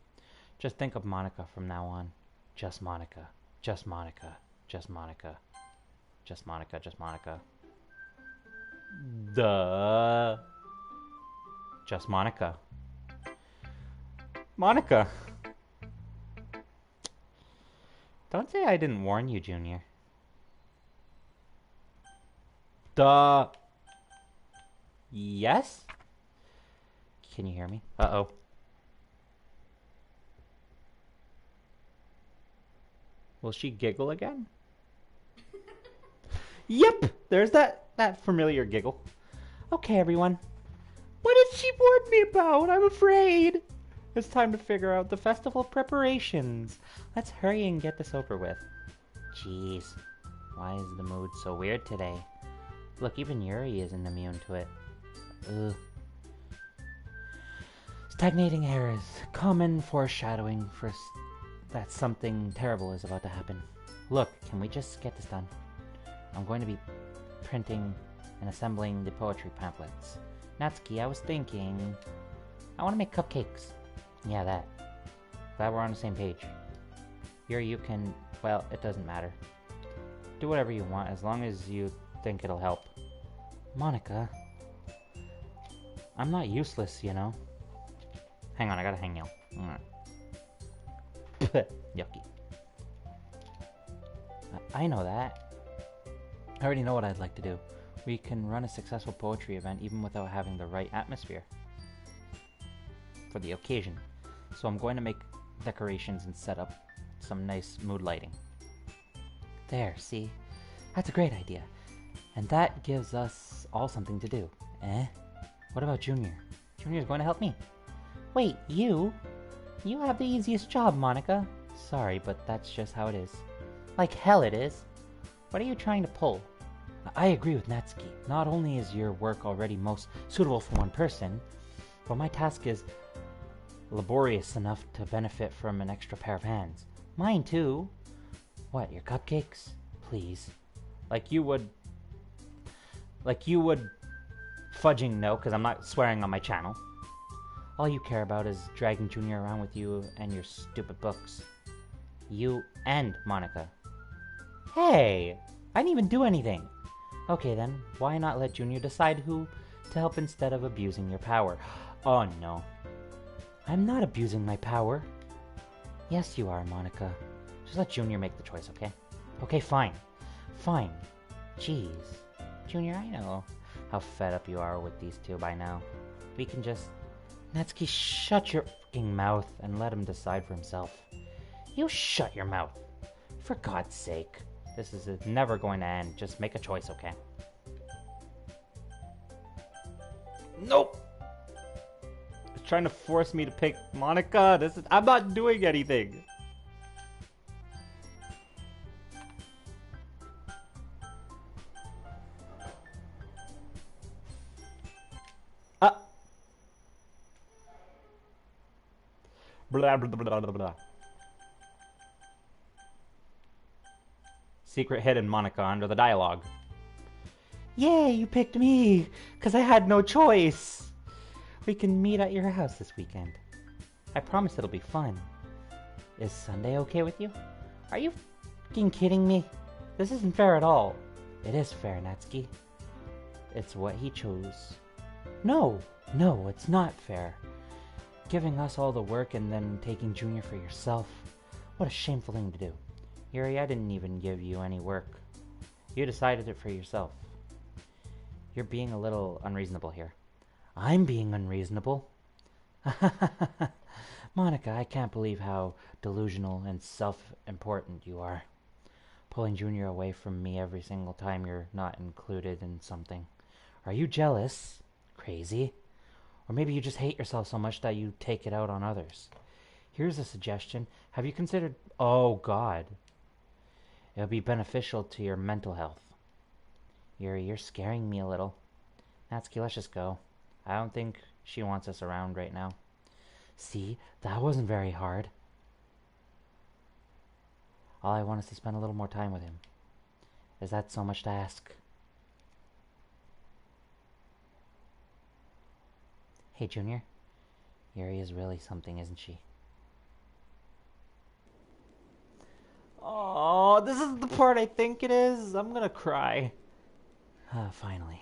Just think of Monica from now on. Just Monica. Just Monica. Just Monica. Just Monica. Just Monica. Duh. Just Monica. Monica. Don't say I didn't warn you, Junior. Duh. Yes? Can you hear me? Uh-oh. Will she giggle again? Yep! There's that familiar giggle. Okay, everyone. What did she warn me about? I'm afraid. It's time to figure out the festival preparations. Let's hurry and get this over with. Jeez. Why is the mood so weird today? Look, even Yuri isn't immune to it. Ugh. Stagnating air is common foreshadowing for that something terrible is about to happen. Look, can we just get this done? I'm going to be printing and assembling the poetry pamphlets. Natsuki, I was thinking... I want to make cupcakes. Yeah, that. Glad we're on the same page. Yuri, you can... Well, it doesn't matter. Do whatever you want, as long as you think it'll help. Monica... I'm not useless, you know. Hang on, I gotta hang you. Yucky. I know that. I already know what I'd like to do. We can run a successful poetry event even without having the right atmosphere for the occasion. So I'm going to make decorations and set up some nice mood lighting. There, see? That's a great idea. And that gives us all something to do. Eh? What about Junior? Junior's going to help me. Wait, you? You have the easiest job, Monica. Sorry, but that's just how it is. Like hell it is. What are you trying to pull? I agree with Natsuki. Not only is your work already most suitable for one person, but my task is laborious enough to benefit from an extra pair of hands. Mine too. What, your cupcakes? Please. Like you would fudging no, because I'm not swearing on my channel. All you care about is dragging Junior around with you and your stupid books. You and Monica. Hey! I didn't even do anything! Okay then, why not let Junior decide who to help instead of abusing your power? Oh no. I'm not abusing my power. Yes you are, Monica. Just let Junior make the choice, okay? Okay, fine. Fine. Jeez. Junior, I know how fed up you are with these two by now. We can just... Natsuki, shut your fucking mouth and let him decide for himself. You shut your mouth. For God's sake. This is never going to end. Just make a choice, okay? Nope! It's trying to force me to pick Monica. I'm not doing anything. Blah, blah, blah, blah, blah. Secret hidden Monica under the dialogue. Yay, you picked me, because I had no choice. We can meet at your house this weekend. I promise it'll be fun. Is Sunday okay with you? Are you fucking kidding me? This isn't fair at all. It is fair, Natsuki. It's what he chose. No, it's not fair. Giving us all the work and then taking Junior for yourself. What a shameful thing to do. Yuri, I didn't even give you any work. You decided it for yourself. You're being a little unreasonable here. I'm being unreasonable? Monica, I can't believe how delusional and self-important you are. Pulling Junior away from me every single time you're not included in something. Are you jealous? Crazy? Or maybe you just hate yourself so much that you take it out on others. Here's a suggestion. Have you considered... Oh, God. It'll be beneficial to your mental health. Yuri, you're scaring me a little. Natsuki, let's just go. I don't think she wants us around right now. See, that wasn't very hard. All I want is to spend a little more time with him. Is that so much to ask? Hey, Junior. Yuri is really something, isn't she? Oh, this is the part I think it is. I'm gonna cry. Finally.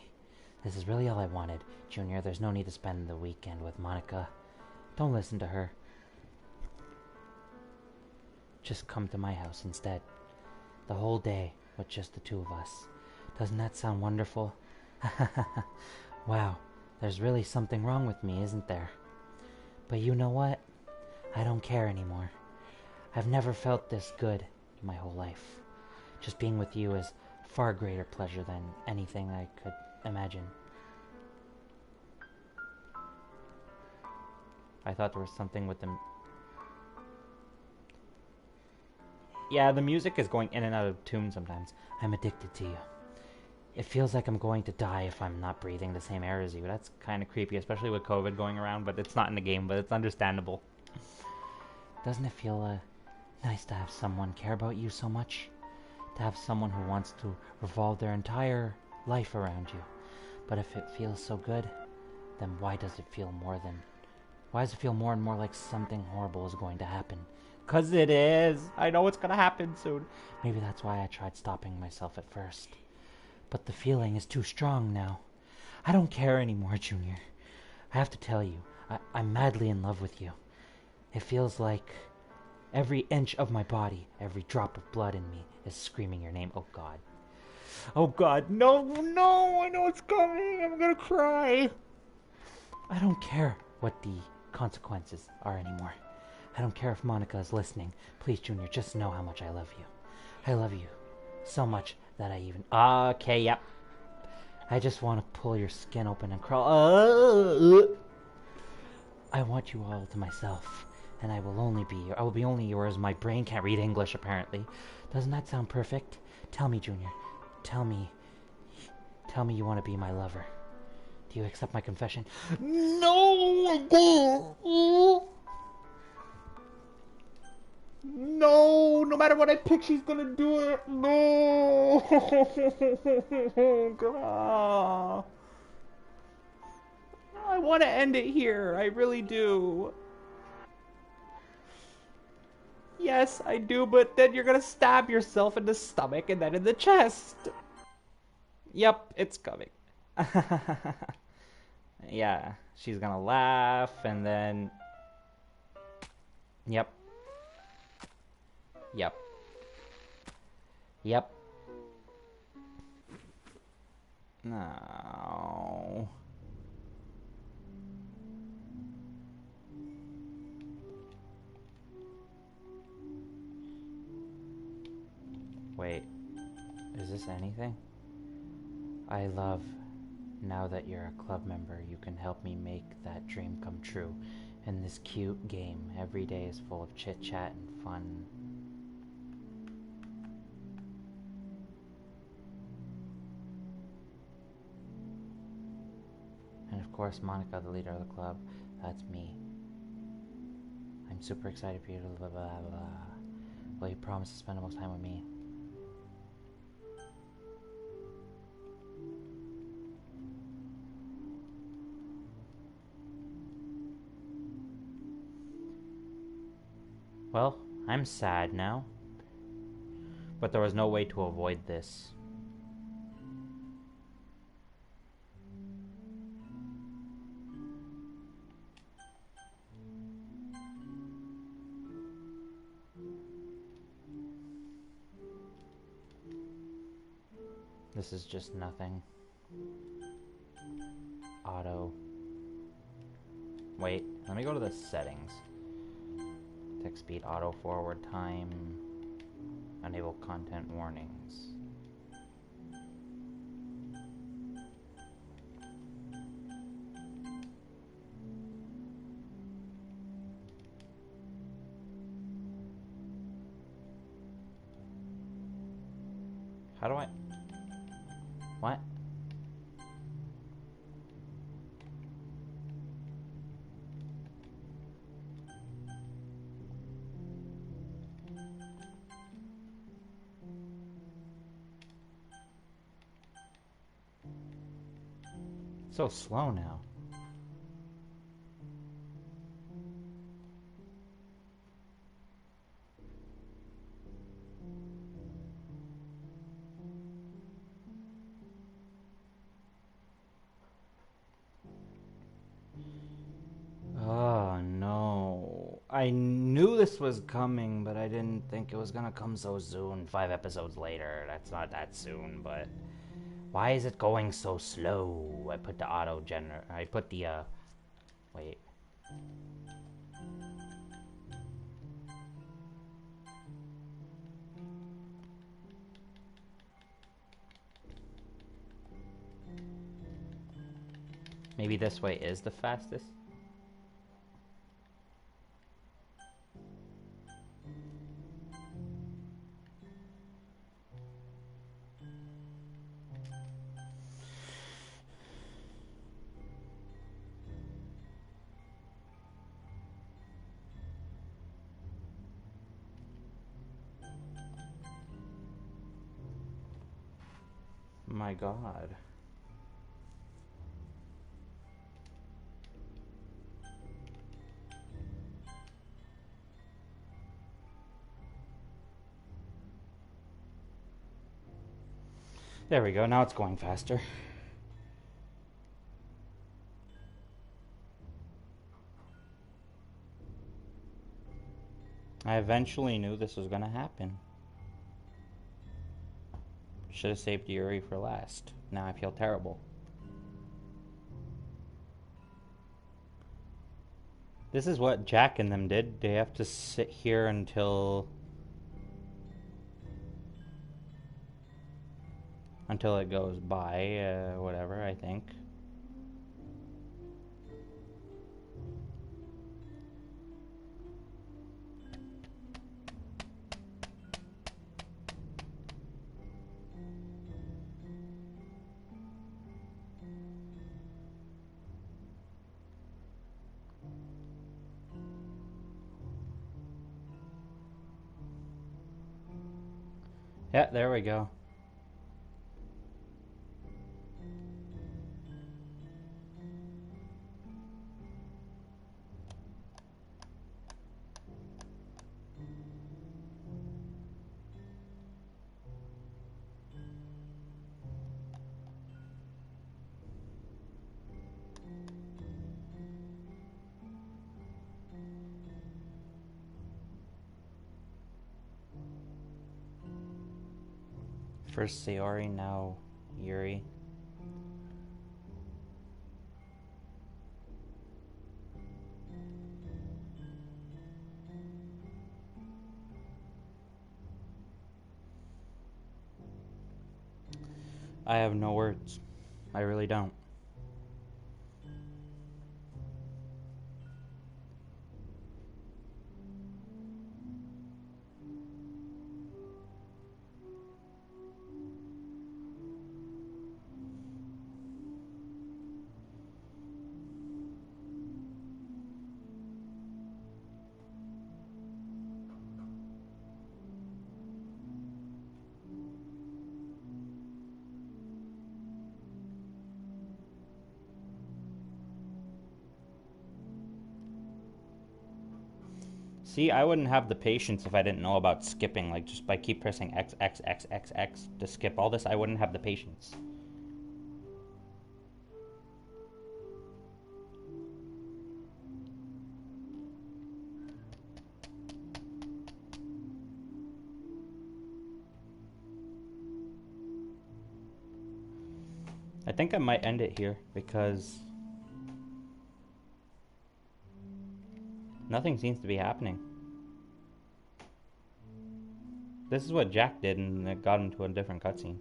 This is really all I wanted. Junior, there's no need to spend the weekend with Monica. Don't listen to her. Just come to my house instead. The whole day with just the two of us. Doesn't that sound wonderful? Wow, there's really something wrong with me, isn't there? But you know what? I don't care anymore. I've never felt this good in my whole life. Just being with you is far greater pleasure than anything I could imagine. I thought there was something with them. Yeah, the music is going in and out of tune sometimes. I'm addicted to you. It feels like I'm going to die if I'm not breathing the same air as you. That's kind of creepy, especially with COVID going around, but it's not in the game, but it's understandable. Doesn't it feel nice to have someone care about you so much? To have someone who wants to revolve their entire life around you. But if it feels so good, then why does it feel more and more like something horrible is going to happen? 'Cause it is. I know it's gonna happen soon. Maybe that's why I tried stopping myself at first. But the feeling is too strong now. I don't care anymore, Junior. I have to tell you, I'm madly in love with you. It feels like every inch of my body, every drop of blood in me is screaming your name. Oh, God. Oh, God. No, no, I know it's coming. I'm gonna cry. I don't care what the consequences are anymore. I don't care if Monica is listening. Please, Junior, just know how much I love you. I love you so much that I even... Okay, yep. I just want to pull your skin open and crawl. I want you all to myself, and I will be only yours. My brain can't read English, apparently. Doesn't that sound perfect? Tell me, Junior. Tell me you want to be my lover. Do you accept my confession? No, I don't. No, no matter what I pick, she's gonna do it. No. God. I want to end it here. I really do. Yes, I do, but then you're gonna stab yourself in the stomach and then in the chest. Yep, it's coming. Yeah, she's gonna laugh and then... Yep. Yep. Yep. No. Wait. Is this anything? I love, now that you're a club member, you can help me make that dream come true. In this cute game, every day is full of chit-chat and fun. And of course, Monica, the leader of the club, that's me. I'm super excited for you to blah blah blah. Will you promise to spend the most time with me? Well, I'm sad now. But there was no way to avoid this. This is just nothing. Auto. Wait, let me go to the settings. Text speed, auto forward time, enable content warnings. How do I... What? It's so slow now. I knew this was coming, but I didn't think it was gonna come so soon. 5 episodes later, that's not that soon, but why is it going so slow? I put the auto gener. I put the wait. Maybe this way is the fastest. My God. There we go. Now it's going faster. I eventually knew this was gonna happen. Should have saved Yuri for last. Now I feel terrible. This is what Jack and them did. They have to sit here until it goes by, whatever, I think. Yeah, there we go. First Sayori, now Yuri. I have no words. I really don't. See, I wouldn't have the patience if I didn't know about skipping, like just by keep pressing X, X, X, X, X to skip all this, I wouldn't have the patience. I think I might end it here because nothing seems to be happening. This is what Jack did and it got into a different cutscene.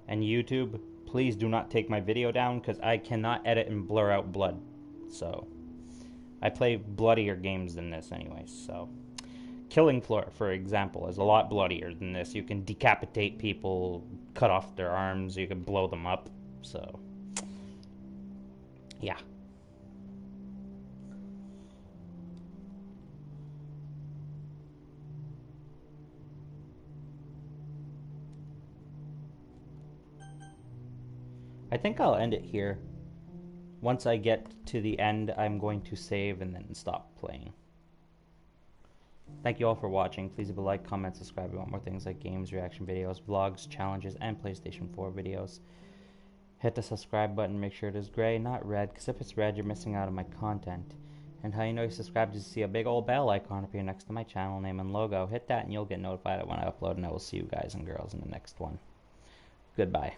And YouTube, please do not take my video down because I cannot edit and blur out blood. So, I play bloodier games than this anyways, so. Killing Floor, for example, is a lot bloodier than this. You can decapitate people, cut off their arms, you can blow them up. So, yeah. I think I'll end it here. Once I get to the end, I'm going to save and then stop playing. Thank you all for watching. Please leave a like, comment, subscribe if you want more things like games, reaction videos, vlogs, challenges, and PlayStation 4 videos. Hit the subscribe button, make sure it is gray, not red, because if it's red, you're missing out on my content. And how you know you subscribed is to see a big old bell icon appear next to my channel name and logo. Hit that and you'll get notified when I upload, and I will see you guys and girls in the next one. Goodbye.